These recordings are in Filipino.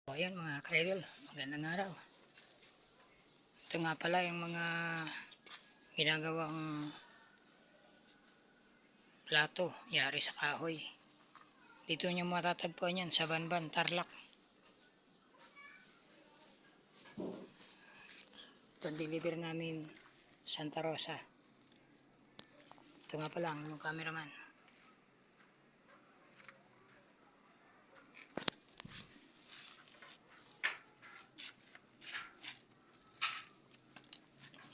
O ayan mga ka-idol, magandang araw. Ito nga pala yung mga ginagawang plato, yari sa kahoy. Dito nyo matatagpuan yan sa Banban, Tarlac. Ito deliver namin Santa Rosa. Ito nga pala yung cameraman.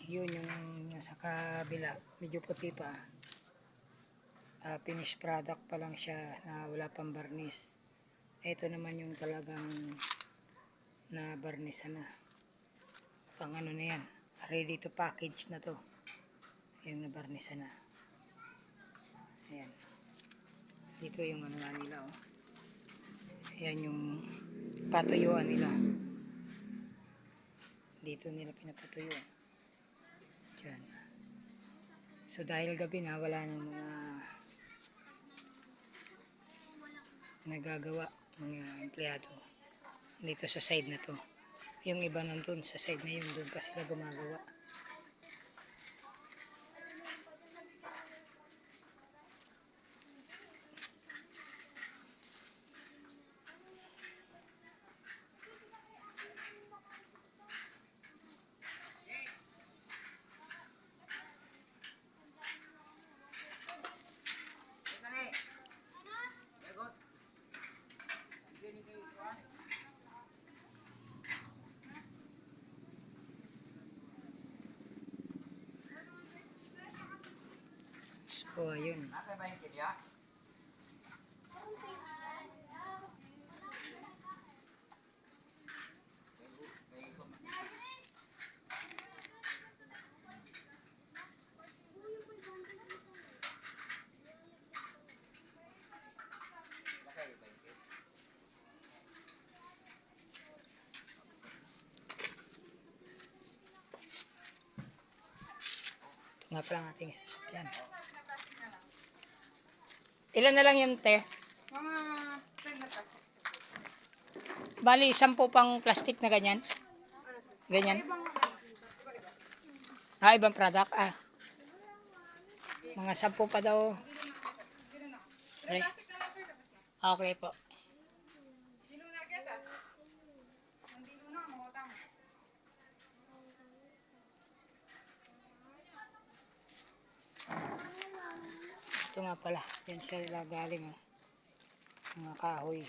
Yun yung nasa kabila, medyo puti pa. Finished product pa lang siya na wala pang varnish. Ito naman yung talagang na varnish na. Pang ano na yan, ready to package na to. Yung na varnish na. Ayan. Dito yung ano nila oh. Ayan yung patuyuan nila. Dito nila pinapatuyuan. Diyan. So dahil gabi na wala nang mga nagagawa mga empleyado dito sa side na to. Yung iba nandun sa side na yun, doon pa sila gumagawa. So ayun. Ito nga pala ang ating sasakyan. Ilan na lang yun, te? Mga 10 na pa. Bali, 10 pang plastic na ganyan. Ganyan. Ibang product. Mga 10 pa daw. Okay. Okay po. Ito nga pala. Yan sila galing. Mga kahoy.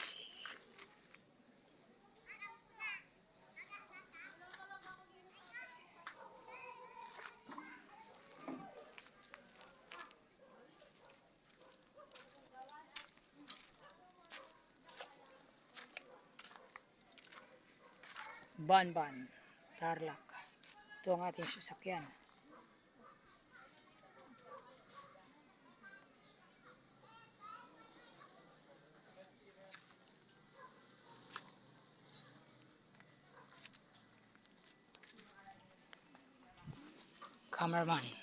Banban, Tarlac. Ito ang ating sasakyan. Cameraman.